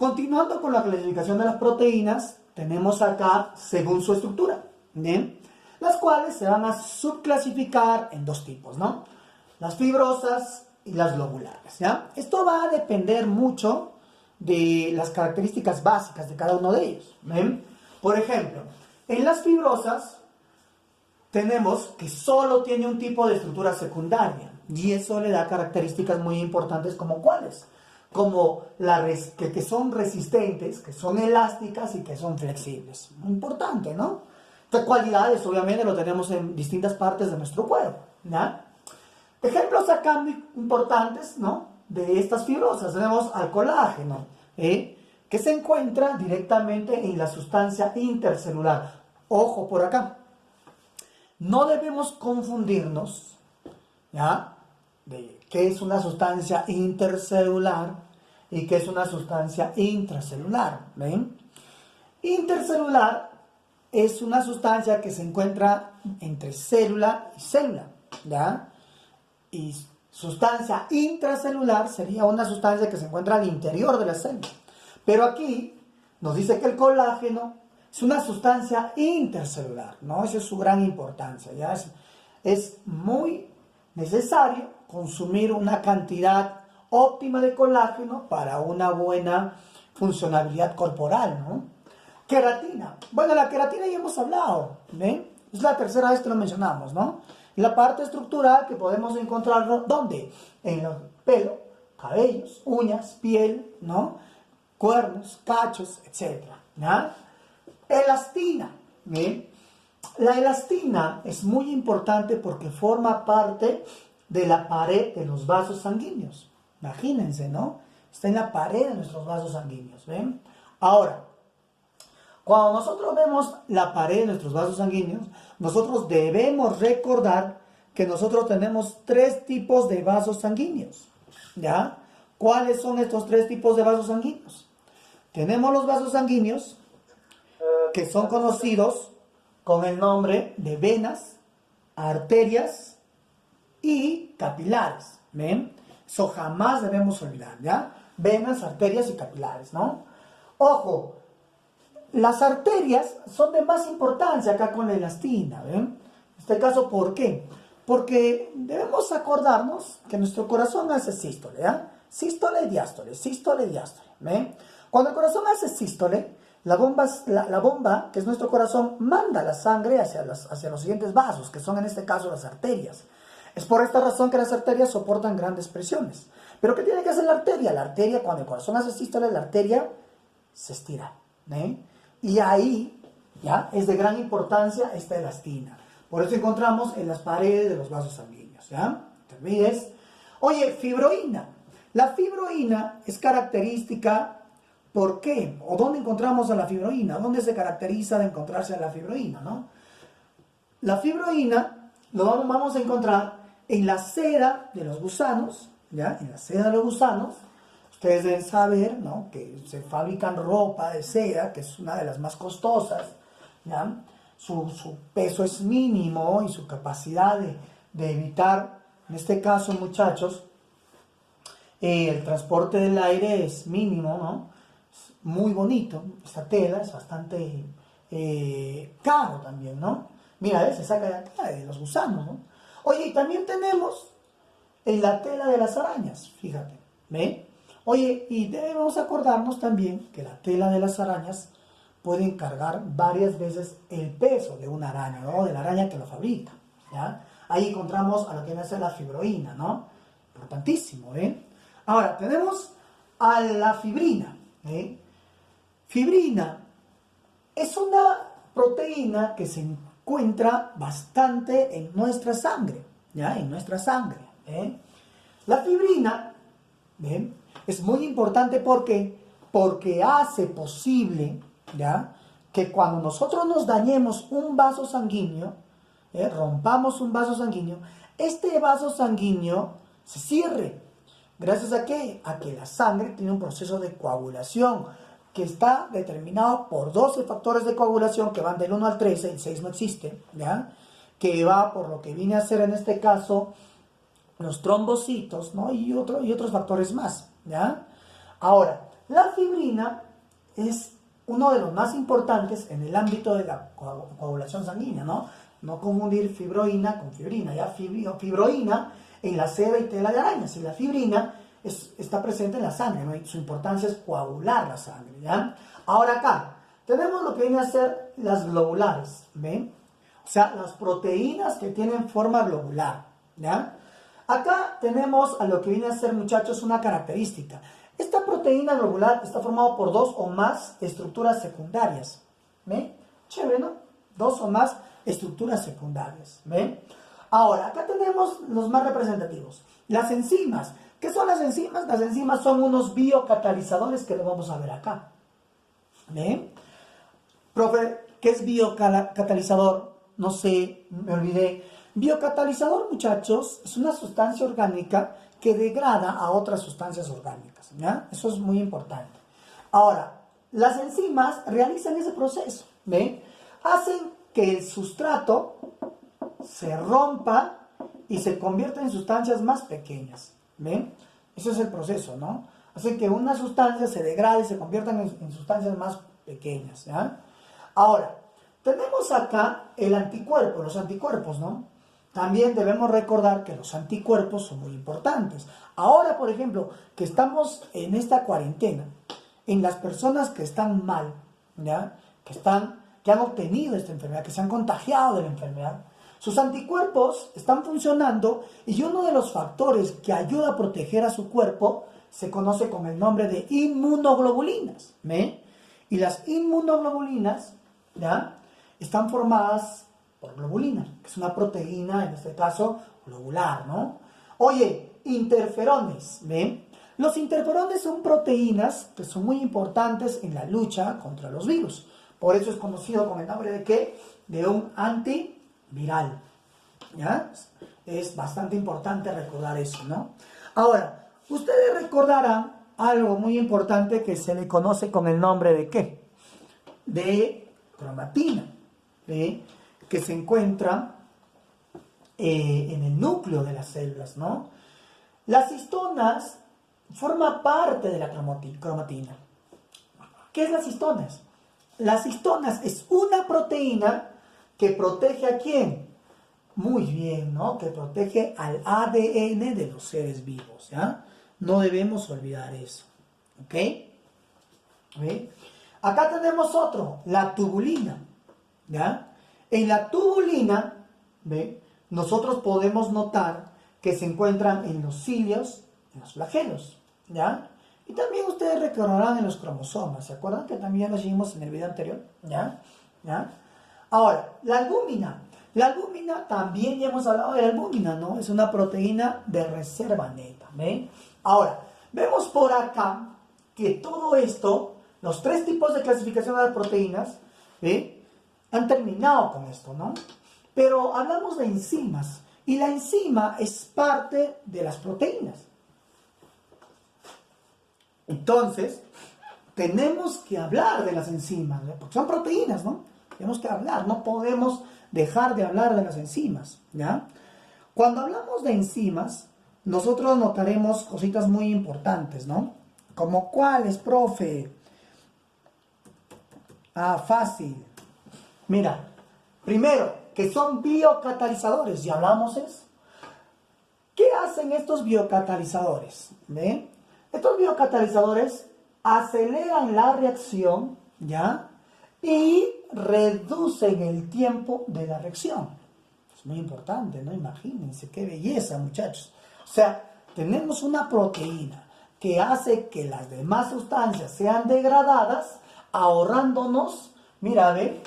Continuando con la clasificación de las proteínas, tenemos acá según su estructura, ¿bien? Las cuales se van a subclasificar en dos tipos, ¿no? Las fibrosas y las globulares, ¿ya? Esto va a depender mucho de las características básicas de cada uno de ellos, ¿ven? Por ejemplo, en las fibrosas tenemos que solo tiene un tipo de estructura secundaria y eso le da características muy importantes como cuáles, como que son resistentes, que son elásticas y que son flexibles. Muy importante, ¿no? Estas cualidades obviamente lo tenemos en distintas partes de nuestro cuerpo, ¿ya? Ejemplos acá muy importantes, ¿no? De estas fibrosas tenemos al colágeno, que se encuentra directamente en la sustancia intercelular. Ojo por acá. No debemos confundirnos, ¿ya? De qué es una sustancia intercelular y qué es una sustancia intracelular, ¿ven? Intercelular es una sustancia que se encuentra entre célula y célula, ¿ya? Y sustancia intracelular sería una sustancia que se encuentra al interior de la célula. Pero aquí nos dice que el colágeno es una sustancia intercelular, ¿no? Esa es su gran importancia, ¿ya? Es muy necesario consumir una cantidad óptima de colágeno para una buena funcionalidad corporal, ¿no? Queratina. Bueno, la queratina ya hemos hablado, ¿ven? Es la tercera vez que lo mencionamos, ¿no? La parte estructural que podemos encontrar, ¿dónde? En el pelo, cabellos, uñas, piel, ¿no? Cuernos, cachos, etc. ¿Ya? Elastina. ¿Bien? La elastina es muy importante porque forma parte de la pared de los vasos sanguíneos. Imagínense, ¿no? Está en la pared de nuestros vasos sanguíneos. ¿Ven? Ahora, cuando nosotros vemos la pared de nuestros vasos sanguíneos, nosotros debemos recordar que nosotros tenemos tres tipos de vasos sanguíneos. ¿Ya? ¿Cuáles son estos tres tipos de vasos sanguíneos? Tenemos los vasos sanguíneos que son conocidos con el nombre de venas, arterias y capilares. ¿Ven? Eso jamás debemos olvidar, ¿ya? Venas, arterias y capilares, ¿no? Ojo, las arterias son de más importancia acá con la elastina, ¿ven? En este caso, ¿por qué? Porque debemos acordarnos que nuestro corazón hace sístole, ¿ya? Sístole y diástole, sístole y diástole, ¿ven? Cuando el corazón hace sístole, la bomba, que es nuestro corazón, manda la sangre hacia los siguientes vasos, que son en este caso las arterias. Es por esta razón que las arterias soportan grandes presiones. ¿Pero qué tiene que hacer la arteria? La arteria, cuando el corazón hace sístole, la arteria se estira, ¿eh? Y ahí, ya, es de gran importancia esta elastina. Por eso encontramos en las paredes de los vasos sanguíneos, ¿ya? No te olvides. Oye, fibroína. La fibroína es característica, ¿por qué? ¿O dónde encontramos a la fibroína? ¿Dónde se caracteriza de encontrarse a la fibroína, no? La fibroína lo vamos a encontrar en la seda de los gusanos, ¿ya? En la seda de los gusanos. Ustedes deben saber, ¿no? Que se fabrican ropa de seda, que es una de las más costosas, ¿ya? Su peso es mínimo y su capacidad de evitar, en este caso, muchachos, el transporte del aire es mínimo, ¿no? Es muy bonito, esta tela es bastante caro también, ¿no? Mira, se saca de acá, de los gusanos, ¿no? Oye, y también tenemos en la tela de las arañas, fíjate, ¿ve? Oye, y debemos acordarnos también que la tela de las arañas puede cargar varias veces el peso de una araña, ¿no? De la araña que lo fabrica, ¿ya? Ahí encontramos a lo que viene a ser la fibroína, ¿no? Importantísimo, ¿eh? Ahora, tenemos a la fibrina, ¿eh? Fibrina es una proteína que se encuentra bastante en nuestra sangre, ¿ya? En nuestra sangre, ¿eh? La fibrina, ¿ven? Es muy importante porque hace posible, ¿ya? Que cuando nosotros nos dañemos un vaso sanguíneo, rompamos un vaso sanguíneo, este vaso sanguíneo se cierre. ¿Gracias a qué? A que la sangre tiene un proceso de coagulación que está determinado por 12 factores de coagulación que van del 1 al 13, el 6 no existe, ¿ya? Que va por lo que viene a ser en este caso los trombocitos, ¿no? Y otros factores más, ¿ya? Ahora, La fibrina es uno de los más importantes en el ámbito de la coagulación sanguínea, ¿no? No confundir fibroína con fibrina. Ya fibroína en la seda y tela de arañas, y la fibrina está presente en la sangre, ¿no? Y su importancia es coagular la sangre, ¿ya? Ahora acá tenemos lo que viene a ser las globulares, ¿ven? O sea, las proteínas que tienen forma globular, ¿ya? Acá tenemos a lo que viene a ser, muchachos, una característica. Esta proteína globular está formada por 2 o más estructuras secundarias, ¿ven? Chévere, ¿no? 2 o más estructuras secundarias, ¿ven? Ahora, acá tenemos los más representativos. Las enzimas. ¿Qué son las enzimas? Las enzimas son unos biocatalizadores que lo vamos a ver acá. ¿Ven? Profe, ¿qué es biocatalizador? No sé, me olvidé. Biocatalizador, muchachos, es una sustancia orgánica que degrada a otras sustancias orgánicas, ¿ya? Eso es muy importante. Ahora, las enzimas realizan ese proceso, ¿ven? Hacen que el sustrato se rompa y se convierta en sustancias más pequeñas, ¿ven? Ese es el proceso, ¿no? Hacen que una sustancia se degrade y se conviertan en sustancias más pequeñas, ¿ya? Ahora, tenemos acá el anticuerpo, los anticuerpos, ¿no? También debemos recordar que los anticuerpos son muy importantes. Ahora, por ejemplo, que estamos en esta cuarentena, en las personas que están mal, ¿ya? Que han obtenido esta enfermedad, que se han contagiado de la enfermedad, sus anticuerpos están funcionando y uno de los factores que ayuda a proteger a su cuerpo se conoce con el nombre de inmunoglobulinas, ¿ven? Y las inmunoglobulinas, ¿ya? Están formadas por globulina, que es una proteína, en este caso, globular, ¿no? Oye, interferones, ¿ven? Los interferones son proteínas que son muy importantes en la lucha contra los virus. Por eso es conocido con el nombre de ¿qué? De un antiviral, ¿ya? Es bastante importante recordar eso, ¿no? Ahora, ustedes recordarán algo muy importante que se le conoce con el nombre de ¿qué? De cromatina, ¿sí? Que se encuentra en el núcleo de las células, ¿no? Las histonas forman parte de la cromatina. ¿Qué es las histonas? Las histonas es una proteína que protege ¿a quién? Muy bien, ¿no? Que protege al ADN de los seres vivos, ¿ya? No debemos olvidar eso, ¿ok? ¿Ve? Acá tenemos otro, la tubulina, ¿ya? En la tubulina, ¿ve? Nosotros podemos notar que se encuentran en los cilios, en los flagelos, ¿ya? Y también ustedes recordarán en los cromosomas, ¿se acuerdan que también los vimos en el video anterior? ¿Ya? ¿Ya? Ahora, la albúmina. La albúmina, también ya hemos hablado de la albúmina, ¿no? Es una proteína de reserva neta, ¿ven? Ahora, vemos por acá que todo esto, los 3 tipos de clasificación de las proteínas, ¿ven? Han terminado con esto, ¿no? Pero hablamos de enzimas, y la enzima es parte de las proteínas. Entonces, tenemos que hablar de las enzimas, ¿no? Porque son proteínas, ¿no? Tenemos que hablar, no podemos dejar de hablar de las enzimas, ¿ya? Cuando hablamos de enzimas, nosotros notaremos cositas muy importantes, ¿no? ¿Como cuáles, profe? Ah, fácil. Mira, primero, que son biocatalizadores, ¿ya hablamos eso? ¿Qué hacen estos biocatalizadores? ¿Ven? Estos biocatalizadores aceleran la reacción, ¿ya? Y reducen el tiempo de la reacción. Es muy importante, ¿no? Imagínense, qué belleza, muchachos. O sea, tenemos una proteína que hace que las demás sustancias sean degradadas, ahorrándonos, mira, ve,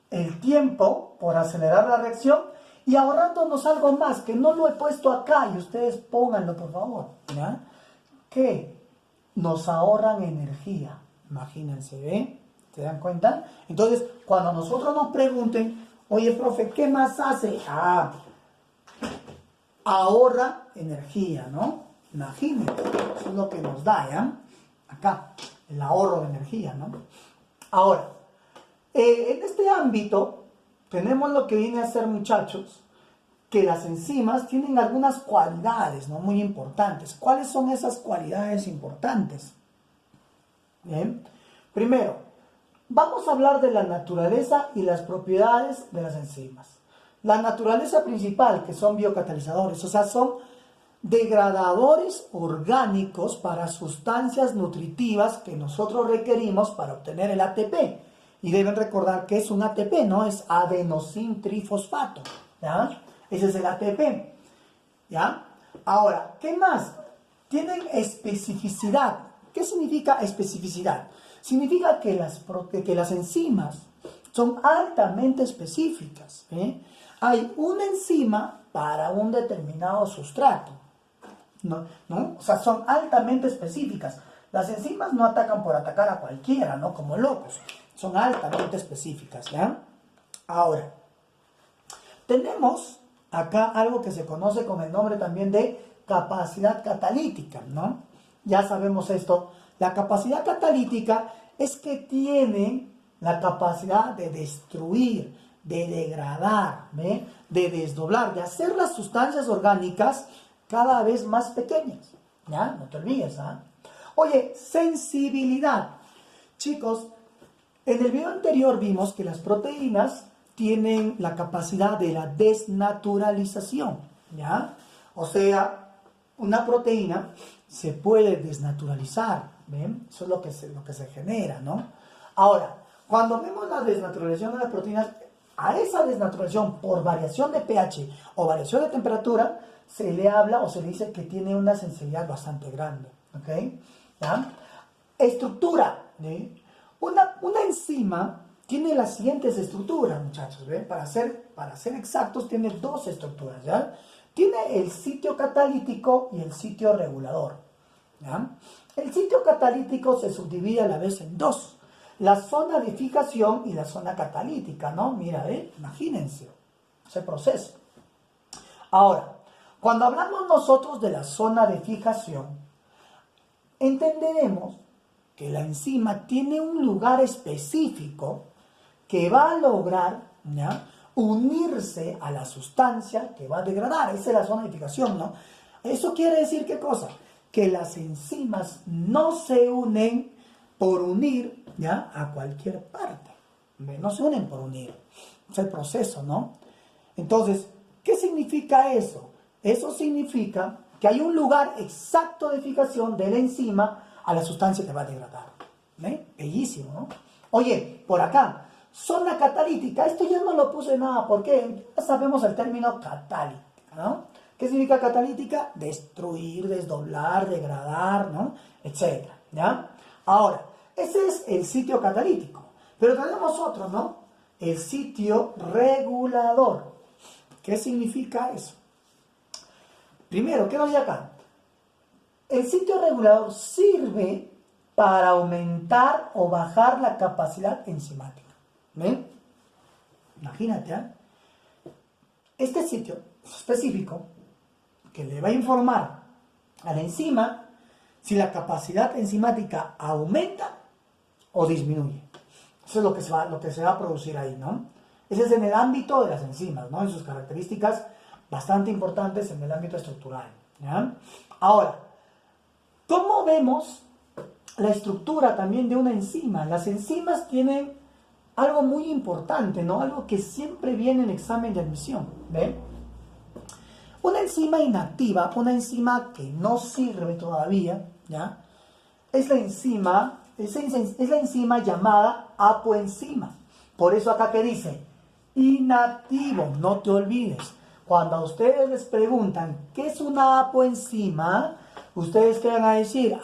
el tiempo por acelerar la reacción y ahorrándonos algo más, que no lo he puesto acá, y ustedes pónganlo, por favor, ¿ya? Que nos ahorran energía. Imagínense, ¿ven? ¿Se dan cuenta? Entonces, cuando nosotros nos pregunten, oye, profe, ¿qué más hace? Ah, ahorra energía, ¿no? Imagínense, eso es lo que nos da, ¿ya? Acá, el ahorro de energía, ¿no? Ahora, en este ámbito, tenemos lo que viene a ser, muchachos, que las enzimas tienen algunas cualidades, ¿no? Muy importantes. ¿Cuáles son esas cualidades importantes? Bien. Primero, vamos a hablar de la naturaleza y las propiedades de las enzimas. La naturaleza principal, que son biocatalizadores, o sea, son degradadores orgánicos para sustancias nutritivas que nosotros requerimos para obtener el ATP. Y deben recordar que es un ATP, ¿no? Es adenosín trifosfato, ¿ya? Ese es el ATP, ¿ya? Ahora, ¿qué más? Tienen especificidad. ¿Qué significa especificidad? Significa que las enzimas son altamente específicas, ¿eh? Hay una enzima para un determinado sustrato, ¿no? O sea, son altamente específicas. Las enzimas no atacan por atacar a cualquiera, ¿no? Como locos. Son altamente específicas, ¿ya? Ahora, tenemos acá algo que se conoce con el nombre también de capacidad catalítica, ¿no? Ya sabemos esto. La capacidad catalítica es que tiene la capacidad de destruir, de degradar, ¿ve? De desdoblar, de hacer las sustancias orgánicas cada vez más pequeñas, ¿ya? No te olvides, ¿ah? Oye, sensibilidad. Chicos, en el video anterior vimos que las proteínas tienen la capacidad de la desnaturalización, ¿ya? O sea, una proteína se puede desnaturalizar, ¿ven? Eso es lo que se genera, ¿no? Ahora, cuando vemos la desnaturalización de las proteínas, a esa desnaturalización por variación de pH o variación de temperatura, se le habla o se le dice que tiene una sensibilidad bastante grande, ¿ok? ¿Ya? Estructura, ¿sí? Una enzima tiene las siguientes estructuras, muchachos, ¿ven? Para ser exactos, tiene dos estructuras, ¿ya? Tiene el sitio catalítico y el sitio regulador, ¿ya? El sitio catalítico se subdivide a la vez en dos. La zona de fijación y la zona catalítica, ¿no? Mira, imagínense ese proceso. Ahora, cuando hablamos nosotros de la zona de fijación, entenderemos que la enzima tiene un lugar específico que va a lograr, ¿ya?, unirse a la sustancia que va a degradar. Esa es la zona de fijación, ¿no? Eso quiere decir, ¿qué cosa? Que las enzimas no se unen por unir, ¿ya?, a cualquier parte. No se unen por unir. Es el proceso, ¿no? Entonces, ¿qué significa eso? Eso significa que hay un lugar exacto de fijación de la enzima a la sustancia que va a degradar. ¿Ve? Bellísimo, ¿no? Oye, por acá, zona catalítica. Esto ya no lo puse nada, porque ya sabemos el término catalítica, ¿no? ¿Qué significa catalítica? Destruir, desdoblar, degradar, ¿no? Etcétera, ¿ya? Ahora, ese es el sitio catalítico. Pero tenemos otro, ¿no? El sitio regulador. ¿Qué significa eso? Primero, ¿qué nos dice acá? El sitio regulador sirve para aumentar o bajar la capacidad enzimática. ¿Ven? Imagínate, ¿eh? Este sitio específico que le va a informar a la enzima si la capacidad enzimática aumenta o disminuye. Eso es lo que se va a producir ahí, ¿no? Ese es en el ámbito de las enzimas, ¿no? En sus características bastante importantes en el ámbito estructural, ¿ya? Ahora, ¿cómo vemos la estructura también de una enzima? Las enzimas tienen algo muy importante, ¿no? Algo que siempre viene en examen de admisión, ¿ven? Una enzima inactiva, una enzima que no sirve todavía, ¿ya? Es la enzima llamada apoenzima. Por eso acá que dice, inactivo, no te olvides. Cuando a ustedes les preguntan, ¿qué es una apoenzima? Ustedes qué van a decir,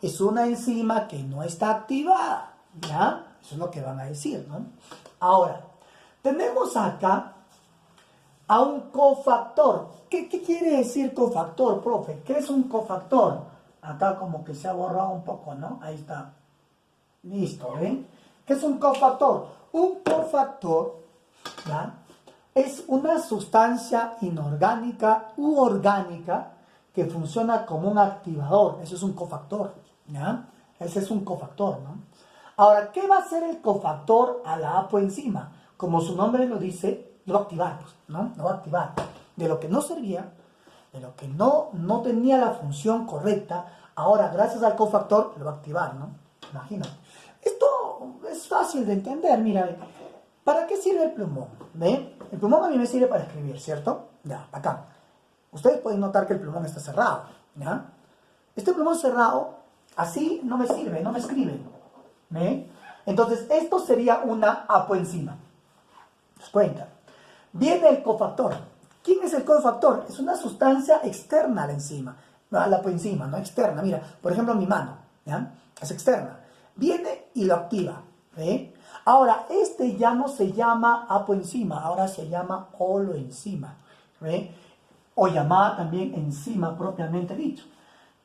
es una enzima que no está activada, ¿ya? Eso es lo que van a decir, ¿no? Ahora, tenemos acá a un cofactor. ¿Qué quiere decir cofactor, profe? ¿Qué es un cofactor? Acá como que se ha borrado un poco, ¿no? Ahí está. Listo, ¿ven? ¿Qué es un cofactor? Un cofactor, ¿ya?, es una sustancia inorgánica u orgánica que funciona como un activador. Eso es un cofactor, ¿ya? Ese es un cofactor, ¿no? Ahora, ¿qué va a hacer el cofactor a la apoenzima? Como su nombre lo dice, lo va a activar, pues, ¿no? Lo va a activar. De lo que no servía, de lo que no tenía la función correcta, ahora gracias al cofactor lo va a activar, ¿no? Imagínate. Esto es fácil de entender, mira. ¿Para qué sirve el plumón? ¿Ve? El plumón a mí me sirve para escribir, ¿cierto? Ya, acá. Ustedes pueden notar que el plumón está cerrado, ¿ya? Este plumón cerrado, así no me sirve, no me escribe. ¿Ve? Entonces, esto sería una apoenzima. ¿Se cuenta? Viene el cofactor. ¿Quién es el cofactor? Es una sustancia externa a la enzima, a la apoenzima, no externa. Mira, por ejemplo, mi mano, ¿ya? Es externa. Viene y lo activa. ¿Ve? Ahora, este ya no se llama apoenzima, ahora se llama holoenzima. ¿Ve? O llamada también enzima propiamente dicho.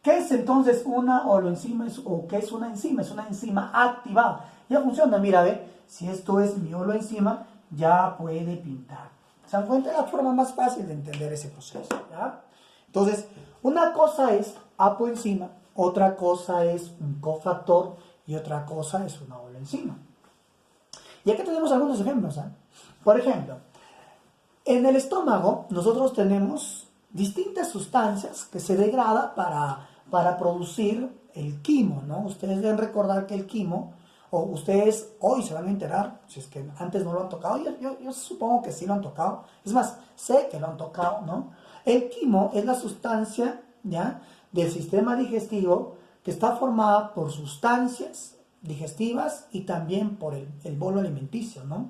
¿Qué es entonces una holoenzima o qué es una enzima? Es una enzima activada. Ya funciona, mira, ve, si esto es mi holoenzima, ya puede pintar. ¿Se dan cuenta? Es la forma más fácil de entender ese proceso, ¿ya? Entonces, una cosa es apoenzima, otra cosa es un cofactor y otra cosa es una holoenzima. Y aquí tenemos algunos ejemplos, ¿eh? Por ejemplo, en el estómago nosotros tenemos distintas sustancias que se degradan para producir el quimo, ¿no? Ustedes deben recordar que el quimo, o ustedes hoy se van a enterar, si es que antes no lo han tocado, yo supongo que sí lo han tocado, es más, sé que lo han tocado, ¿no? El quimo es la sustancia, ¿ya?, del sistema digestivo que está formada por sustancias digestivas y también por el bolo alimenticio, ¿no?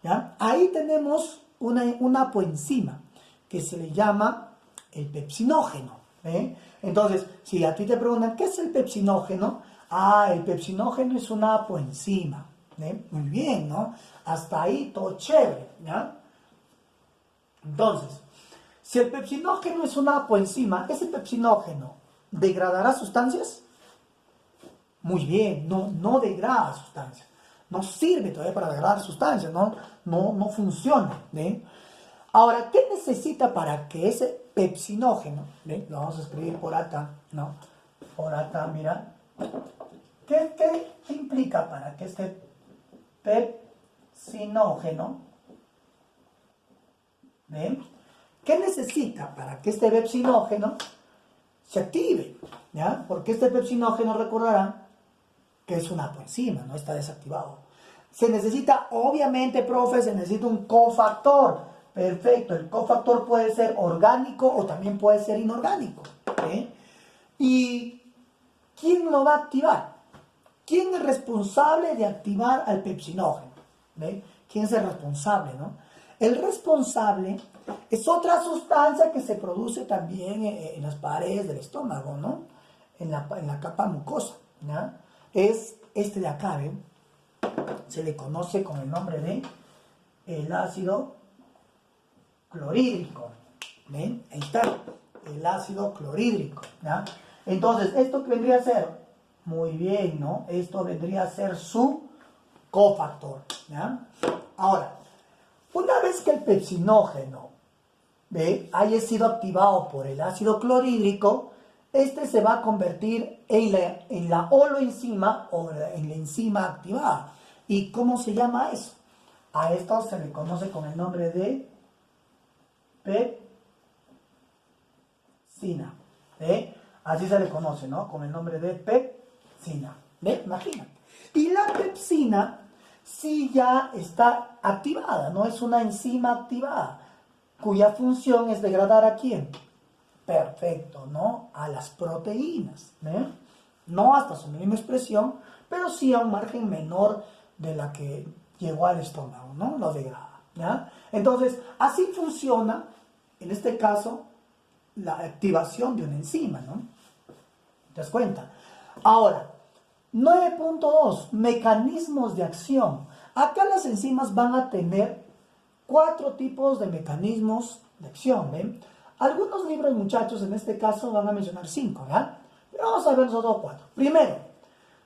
¿Ya? Ahí tenemos una apoenzima que se le llama el pepsinógeno. ¿Eh? Entonces, si a ti te preguntan, ¿qué es el pepsinógeno? Ah, el pepsinógeno es una apoenzima. ¿Eh? Muy bien, ¿no? Hasta ahí todo chévere, ¿ya? Entonces, si el pepsinógeno es una apoenzima, ¿ese pepsinógeno degradará sustancias? Muy bien, no degrada sustancias. No sirve todavía para degradar sustancias, no funciona. ¿Eh? Ahora, ¿qué necesita para que ese pepsinógeno, ¿ve? Lo vamos a escribir por acá, ¿no? Por acá, mira. ¿Qué implica para que este pepsinógeno, ¿ve? ¿Qué necesita para que este pepsinógeno se active? ¿Ya? Porque este pepsinógeno, recordarán, que es una apoenzima, no está desactivado. Se necesita, obviamente, profe, se necesita un cofactor. Perfecto, el cofactor puede ser orgánico o también puede ser inorgánico. ¿Eh? ¿Y quién lo va a activar? ¿Quién es responsable de activar al pepsinógeno? ¿Eh? ¿Quién es el responsable, no? El responsable es otra sustancia que se produce también en las paredes del estómago, ¿no? En la capa mucosa, ¿ya? Es este de acá, ¿ven? Se le conoce con el nombre de el ácido clorhídrico. ¿Ven? Ahí está, el ácido clorhídrico, ¿ya? Entonces, ¿esto qué vendría a ser? Muy bien, ¿no? Esto vendría a ser su cofactor, ¿ya? Ahora, una vez que el pepsinógeno, ¿ve?, haya sido activado por el ácido clorhídrico, este se va a convertir en la holoenzima o en la enzima activada. ¿Y cómo se llama eso? A esto se le conoce con el nombre de pepsina. ¿Eh? Así se le conoce, ¿no? Con el nombre de pepsina. ¿Ve? Imagínate. Y la pepsina sí ya está activada, ¿no? Es una enzima activada, cuya función es degradar ¿a quién? Perfecto, ¿no? A las proteínas. ¿Eh? No hasta su mínima expresión, pero sí a un margen menor de la que llegó al estómago, ¿no? Lo degrada, ¿ya? Entonces, así funciona, en este caso, la activación de una enzima, ¿no? ¿Te das cuenta? Ahora, 9.2, mecanismos de acción. Acá las enzimas van a tener 4 tipos de mecanismos de acción, ¿ven? Algunos libros, muchachos, en este caso van a mencionar 5, ¿verdad? Pero vamos a ver nosotros 4. Primero,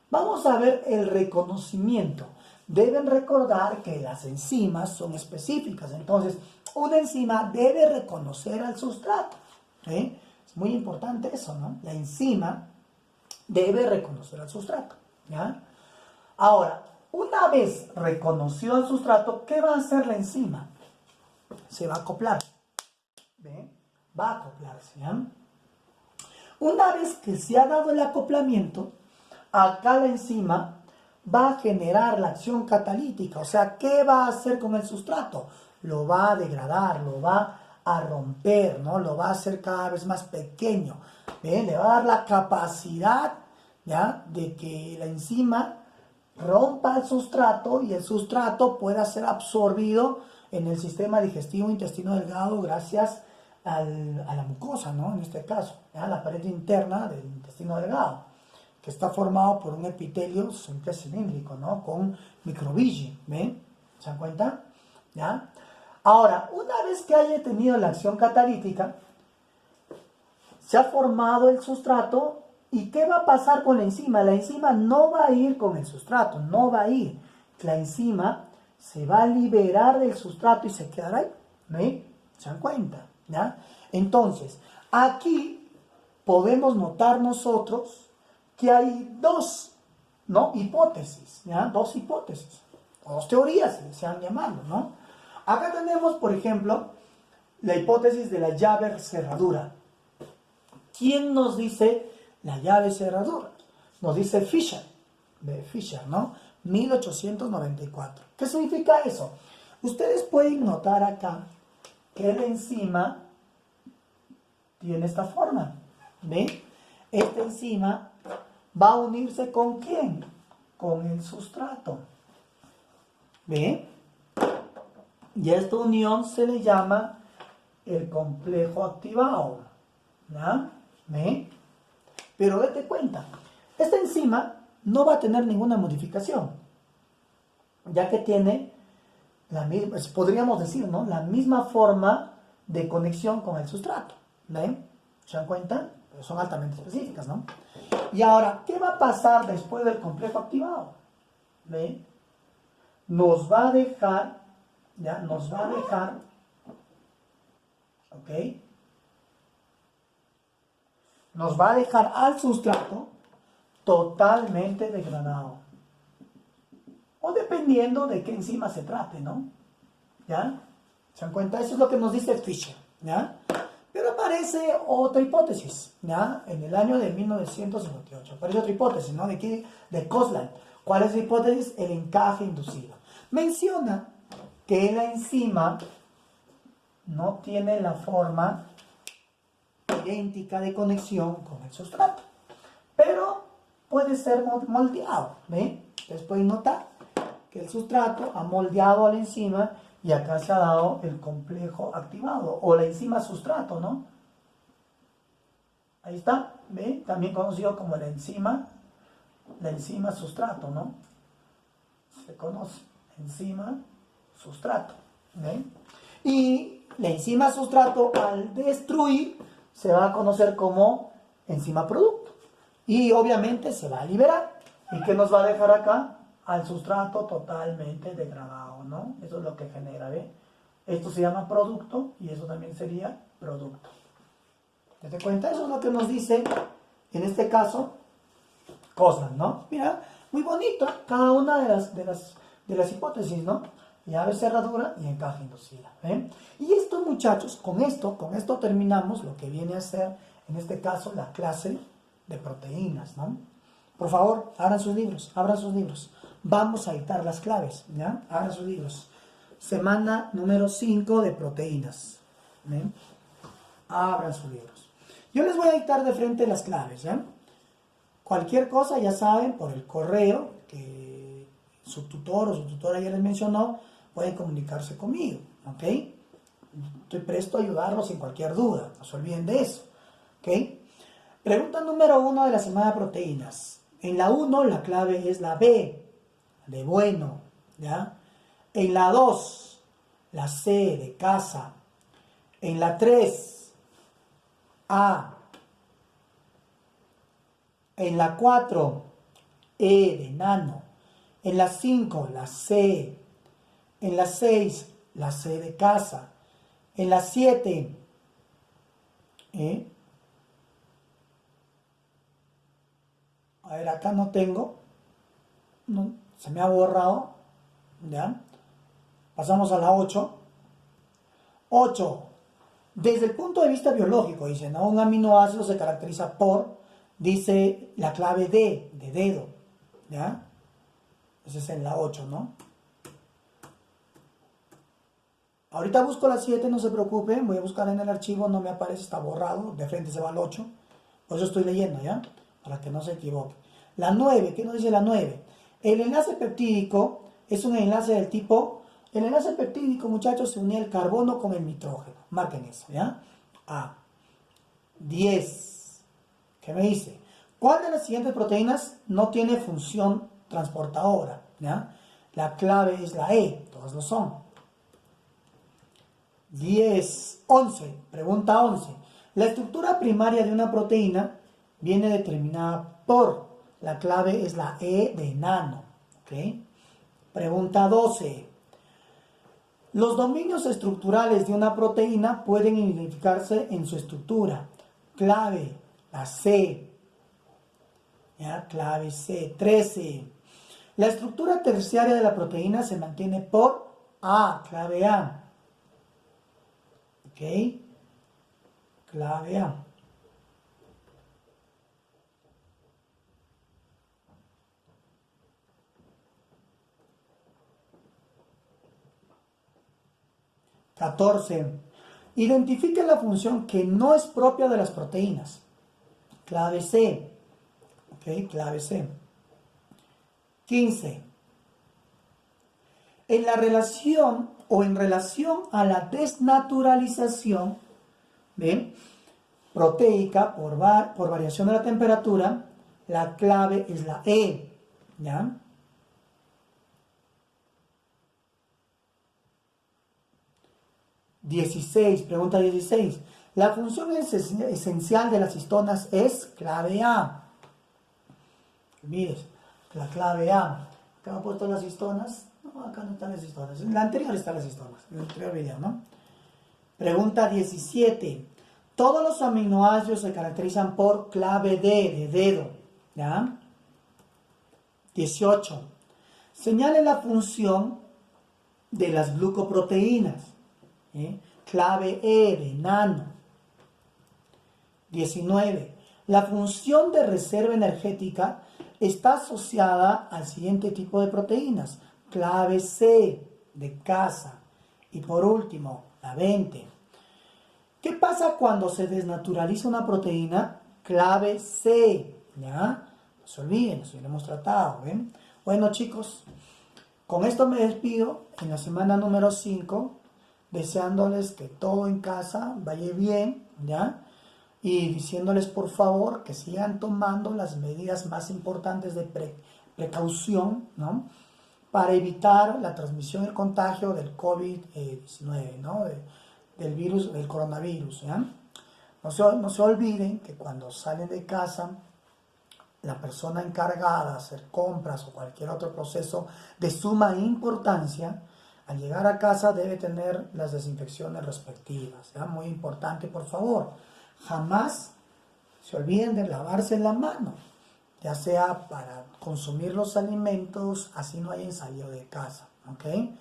vamos a ver el reconocimiento. Deben recordar que las enzimas son específicas, entonces una enzima debe reconocer al sustrato. ¿Eh? Es muy importante eso, ¿no? La enzima debe reconocer al sustrato, ¿ya? Ahora, una vez reconoció al sustrato, ¿qué va a hacer la enzima? Se va a acoplar. ¿Ve? Va a acoplarse, ¿ya? Una vez que se ha dado el acoplamiento, acá la enzima va a generar la acción catalítica. O sea, ¿qué va a hacer con el sustrato? Lo va a degradar, lo va a romper, ¿no? Lo va a hacer cada vez más pequeño. ¿Ve? Le va a dar la capacidad, ¿ya?, de que la enzima rompa el sustrato y el sustrato pueda ser absorbido en el sistema digestivo intestino delgado gracias a la mucosa, ¿no? En este caso, ¿ya?, la pared interna del intestino delgado, que está formado por un epitelio simple cilíndrico, ¿no?, con microvilli, ¿ven? ¿Se dan cuenta? ¿Ya? Ahora, una vez que haya tenido la acción catalítica, se ha formado el sustrato, ¿y qué va a pasar con la enzima? La enzima no va a ir con el sustrato, no va a ir. La enzima se va a liberar del sustrato y se quedará ahí, ¿ven? ¿Se dan cuenta? ¿Ya? Entonces, aquí podemos notar nosotros que hay dos, ¿no?, hipótesis, ¿ya? Dos hipótesis, o dos teorías, se han llamado, ¿no? Acá tenemos, por ejemplo, la hipótesis de la llave cerradura. ¿Quién nos dice la llave cerradura? Nos dice Fischer, de Fischer, ¿no? 1894. ¿Qué significa eso? Ustedes pueden notar acá que la enzima tiene esta forma, ¿ve? Esta enzima va a unirse ¿con quién? Con el sustrato, ¿ve? Y a esta unión se le llama el complejo activado, ¿ya? ¿Ve? Pero date cuenta, esta enzima no va a tener ninguna modificación, ya que tiene la misma, podríamos decir, ¿no?, la misma forma de conexión con el sustrato, ¿ven? ¿Se dan cuenta? Pero son altamente específicas, ¿no? Y ahora, ¿qué va a pasar después del complejo activado? ¿Ven? Nos va a dejar, ¿ya? Nos va a dejar, ¿ok? Nos va a dejar al sustrato totalmente degradado. O dependiendo de qué enzima se trate, ¿no? ¿Ya? ¿Se dan cuenta? Eso es lo que nos dice Fischer, ¿ya? Pero aparece otra hipótesis, ¿ya? En el año de 1958. Aparece otra hipótesis, ¿no? ¿De qué? De Koslan. ¿Cuál es la hipótesis? El encaje inducido. Menciona que la enzima no tiene la forma idéntica de conexión con el sustrato, pero puede ser moldeado, ¿ven? Ustedes pueden notar que el sustrato ha moldeado a la enzima y acá se ha dado el complejo activado o la enzima sustrato, ¿no? Ahí está, ¿ven? También conocido como la enzima sustrato, ¿no? Se conoce enzima sustrato, ¿ven? Y la enzima sustrato, al destruir, se va a conocer como enzima producto. Y obviamente se va a liberar. ¿Y qué nos va a dejar acá? Al sustrato totalmente degradado, ¿no? Eso es lo que genera, ¿ve? Esto se llama producto y eso también sería producto. ¿Te das cuenta? Eso es lo que nos dice, en este caso, Koslan, ¿no? Mira, muy bonito cada una de las hipótesis, ¿no? Llave cerradura y encaje inducida, ¿eh? Y esto, muchachos, con esto terminamos lo que viene a ser, en este caso, la clase de proteínas, ¿no? Por favor, abran sus libros. Vamos a dictar las claves, ¿ya? Abran sus libros. Semana número 5 de proteínas, ¿eh? Abran sus libros. Yo les voy a dictar de frente las claves, ¿ya? Cualquier cosa, ya saben, por el correo que su tutor o su tutora ya les mencionó, pueden comunicarse conmigo, ¿ok? Estoy presto a ayudarlos en cualquier duda, no se olviden de eso, ¿ok? Pregunta número 1 de la semana de proteínas. En la 1 la clave es la B, de bueno, ¿ya? En la 2, la C de casa. En la 3, A. En la 4, E de nano. En la 5, la C. En la 6, la C de casa. En la 7, a ver, acá no tengo, no, se me ha borrado, ¿ya? Pasamos a la 8. 8. Desde el punto de vista biológico, dicen, ¿no? Un aminoácido se caracteriza por Dice la clave D, de dedo, ¿ya? Esa es en la 8, ¿no? Ahorita busco la 7, no se preocupen, voy a buscar en el archivo, no me aparece, está borrado, de frente se va al 8, por eso estoy leyendo, ¿ya? Para que no se equivoque. La 9, ¿qué nos dice la 9? El enlace peptídico es un enlace del tipo, el enlace peptídico, muchachos, se une el carbono con el nitrógeno, marquen eso, ¿ya? A. 10. ¿Qué me dice? ¿Cuál de las siguientes proteínas no tiene función transportadora? ¿Ya? La clave es la E, todas lo son. 10, 11, pregunta 11. La estructura primaria de una proteína viene determinada por, la clave es la E de enano. ¿Okay? Pregunta 12. Los dominios estructurales de una proteína pueden identificarse en su estructura. Clave, la C. ¿Ya? Clave C. 13. La estructura terciaria de la proteína se mantiene por A, clave A. ¿Ok? Clave A. Identifique la función que no es propia de las proteínas. Clave C. ¿Ok? Clave C. 15. En la relación o en relación a la desnaturalización, ¿ven? Proteica por variación de la temperatura, la clave es la E, ¿ya? Pregunta 16. La función esencial de las histonas es clave A. Mires, la clave A. Acá me he puesto las histonas. No, acá no están las histonas. En la anterior están las histonas. En el anterior video, ¿no? Pregunta 17. Todos los aminoácidos se caracterizan por clave D, de dedo. ¿Ya? 18. Señale la función de las glucoproteínas. Clave E, de nano. 19. La función de reserva energética está asociada al siguiente tipo de proteínas. Clave C, de casa. Y por último, la 20. ¿Qué pasa cuando se desnaturaliza una proteína? Clave C, ¿ya? No se olviden, eso ya lo hemos tratado, ¿ven? Bueno, chicos, con esto me despido en la semana número 5, deseándoles que todo en casa vaya bien, ¿ya? Y diciéndoles, por favor, que sigan tomando las medidas más importantes de precaución, ¿no? Para evitar la transmisión y el contagio del COVID-19, ¿no? Del virus, del coronavirus, ¿ya? No se olviden que cuando salen de casa, la persona encargada de hacer compras o cualquier otro proceso de suma importancia, al llegar a casa debe tener las desinfecciones respectivas, ¿ya? Muy importante, por favor. Jamás se olviden de lavarse la mano, ya sea para consumir los alimentos, así no hayan salido de casa, ¿ok?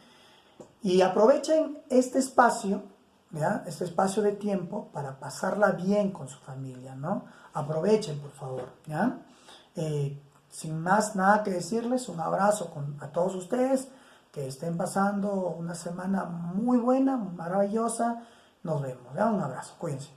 Y aprovechen este espacio, ¿ya? Este espacio de tiempo para pasarla bien con su familia, ¿no? Aprovechen, por favor, ¿ya? Sin más nada que decirles, un abrazo a todos ustedes, que estén pasando una semana muy buena, maravillosa. Nos vemos, ¿ya? Un abrazo, cuídense.